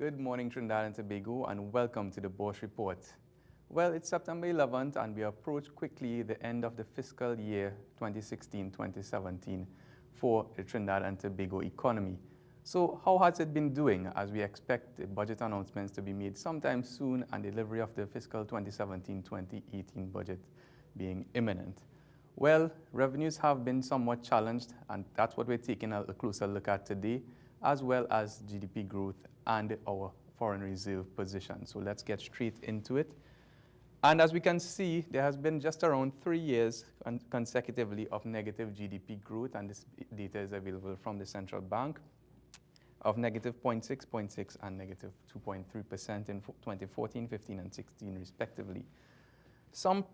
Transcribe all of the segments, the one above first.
Good morning, Trinidad and Tobago, and welcome to the Bourse Report. Well, it's September 11th, and we approach quickly the end of the fiscal year 2016-2017 for the Trinidad and Tobago economy. So how has it been doing as we expect the budget announcements to be made sometime soon and delivery of the fiscal 2017-2018 budget being imminent? Well, revenues have been somewhat challenged, and that's what we're taking a closer look at today, as well as GDP growth and our foreign reserve position. So let's get straight into it. And as we can see, there has been just around 3 years consecutively of negative GDP growth, and this data is available from the central bank, of negative 0.6, 0.6, and negative 2.3% in 2014, 15, and 16 respectively. Some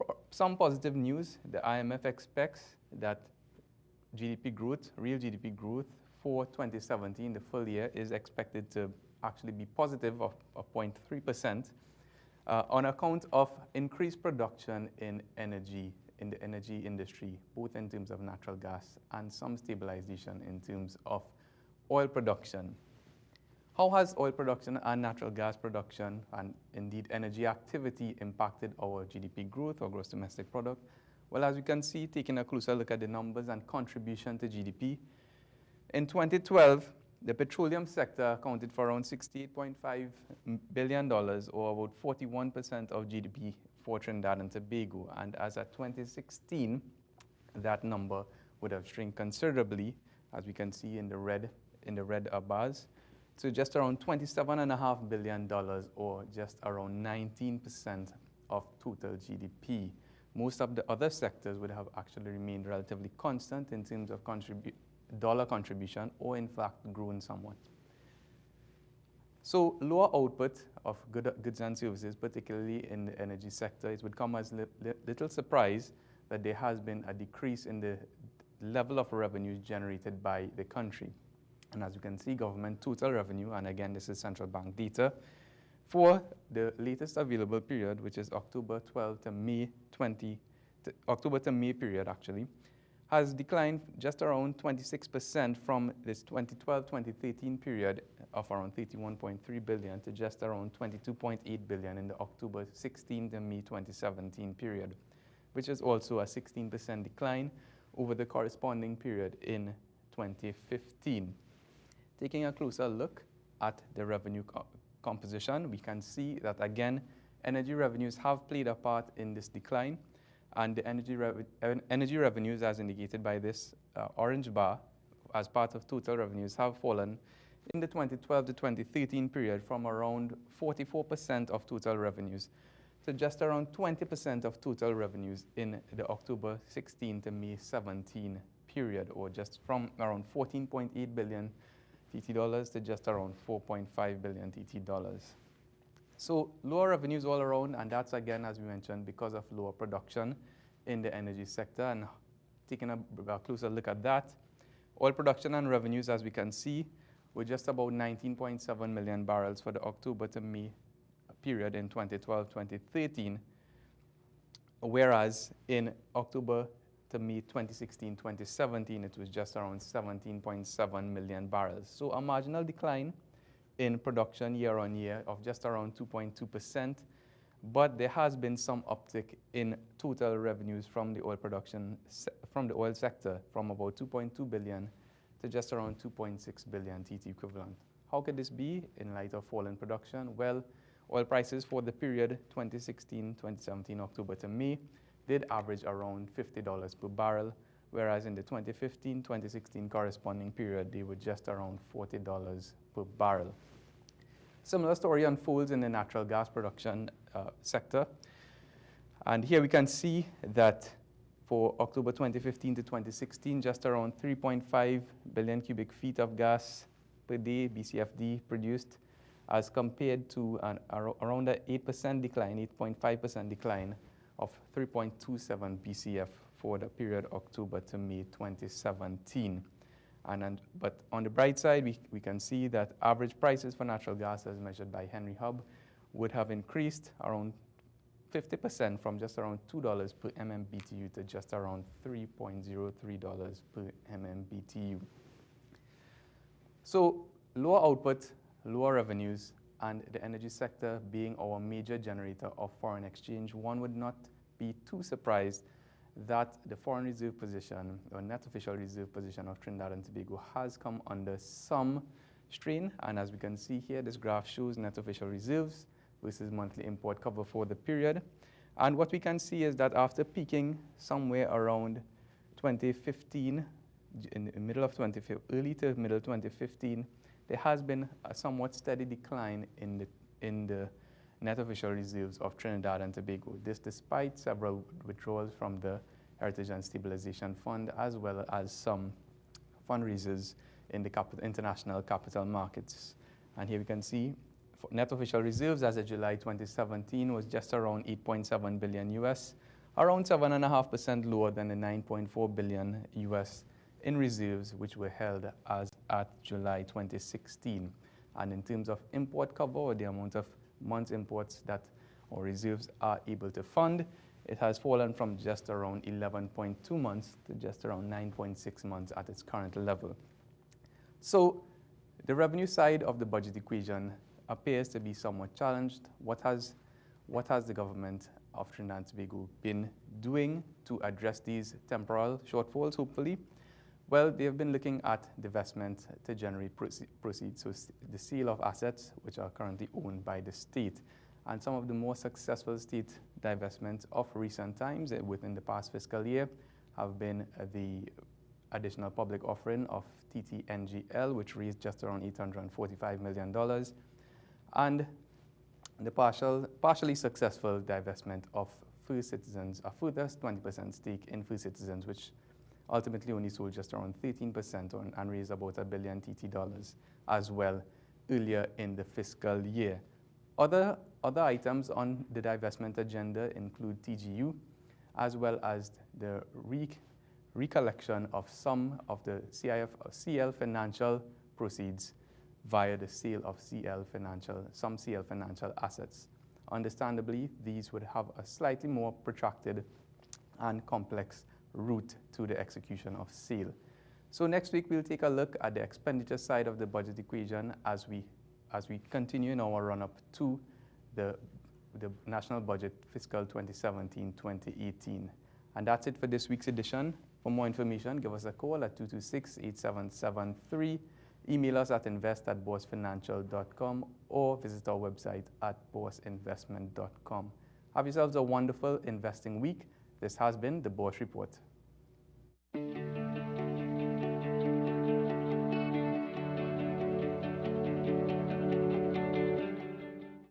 positive news: the IMF expects that GDP growth, real GDP growth for 2017, the full year, is expected to actually be positive of 0.3%. On account of increased production in the energy industry, both in terms of natural gas and some stabilization in terms of oil production. How has oil production and natural gas production and indeed energy activity impacted our GDP growth or gross domestic product? Well, as you can see, taking a closer look at the numbers and contribution to GDP, in 2012, the petroleum sector accounted for around $68.5 billion, or about 41% of GDP for Trinidad and Tobago. And as at 2016, that number would have shrunk considerably, as we can see in the red bars, to just around $27.5 billion, or just around 19% of total GDP. Most of the other sectors would have actually remained relatively constant in terms of dollar contribution, or in fact grown somewhat. So lower output of goods and services, particularly in the energy sector, it would come as little surprise that there has been a decrease in the level of revenues generated by the country. And as you can see, government total revenue, and again this is central bank data, for the latest available period, which is October 12 to May 20, October to May period actually, has declined just around 26% from this 2012-2013 period of around 31.3 billion to just around 22.8 billion in the October 16 to May 2017 period, which is also a 16% decline over the corresponding period in 2015. Taking a closer look at the revenue composition, we can see that again, energy revenues have played a part in this decline. And the energy revenues, as indicated by this orange bar, as part of total revenues, have fallen in the 2012 to 2013 period from around 44% of total revenues to just around 20% of total revenues in the October 16 to May 17 period, or just from around 14.8 billion TT dollars to just around 4.5 billion TT dollars. So lower revenues all around, and that's again, as we mentioned, because of lower production in the energy sector. And taking a closer look at that, oil production and revenues, as we can see, were just about 19.7 million barrels for the October to May period in 2012-2013, whereas in October to May 2016-2017, it was just around 17.7 million barrels. So a marginal decline in production year on year of just around 2.2%, but there has been some uptick in total revenues from the oil production, from the oil sector, from about 2.2 billion to just around 2.6 billion TT equivalent. How could this be in light of fallen production? Well, oil prices for the period 2016-2017 October to May did average around $50 per barrel, whereas in the 2015-2016 corresponding period, they were just around $40 per barrel. Similar story unfolds in the natural gas production sector. And here we can see that for October 2015 to 2016, just around 3.5 billion cubic feet of gas per day, BCFD, produced, as compared to around an 8% decline, 8.5% decline of 3.27 BCF for the period October to May 2017. But on the bright side, we can see that average prices for natural gas, as measured by Henry Hub, would have increased around 50% from just around $2 per MMBTU to just around $3.03 per MMBTU. So lower output, lower revenues, and the energy sector being our major generator of foreign exchange, one would not be too surprised that the foreign reserve position, or net official reserve position of Trinidad and Tobago has come under some strain. And as we can see here, this graph shows net official reserves versus monthly import cover for the period. And what we can see is that after peaking somewhere around 2015, in the middle of early to middle 2015, there has been a somewhat steady decline in the net official reserves of Trinidad and Tobago. This despite several withdrawals from the Heritage and Stabilization Fund, as well as some fundraisers in the international capital markets. And here we can see net official reserves as of July 2017 was just around 8.7 billion US, around 7.5% lower than the 9.4 billion US in reserves which were held as at July 2016. And in terms of import cover, or the amount of months imports that our reserves are able to fund, it has fallen from just around 11.2 months to just around 9.6 months at its current level. So the revenue side of the budget equation appears to be somewhat challenged. What has the government of Trinidad and Tobago been doing to address these temporal shortfalls, hopefully? Well, they have been looking at divestment to generate proceeds, so the sale of assets which are currently owned by the state. And some of the more successful state divestments of recent times within the past fiscal year have been the additional public offering of TTNGL, which raised just around $845 million, and the partially successful divestment of First Citizens, a further 20% stake in First Citizens, which ultimately only sold just around 13% and raised about $1 billion TT as well earlier in the fiscal year. Other items on the divestment agenda include TGU, as well as the recollection of some of the CL Financial proceeds via the sale of some CL Financial assets. Understandably, these would have a slightly more protracted and complex route to the execution of sale. So next week we'll take a look at the expenditure side of the budget equation as we continue in our run-up to the national budget fiscal 2017-2018. And that's it for this week's edition. For more information, give us a call at 226-8773, email us at invest@boursefinancial.com, or visit our website at bourseinvestment.com. Have yourselves a wonderful investing week. This has been the Bourse Report.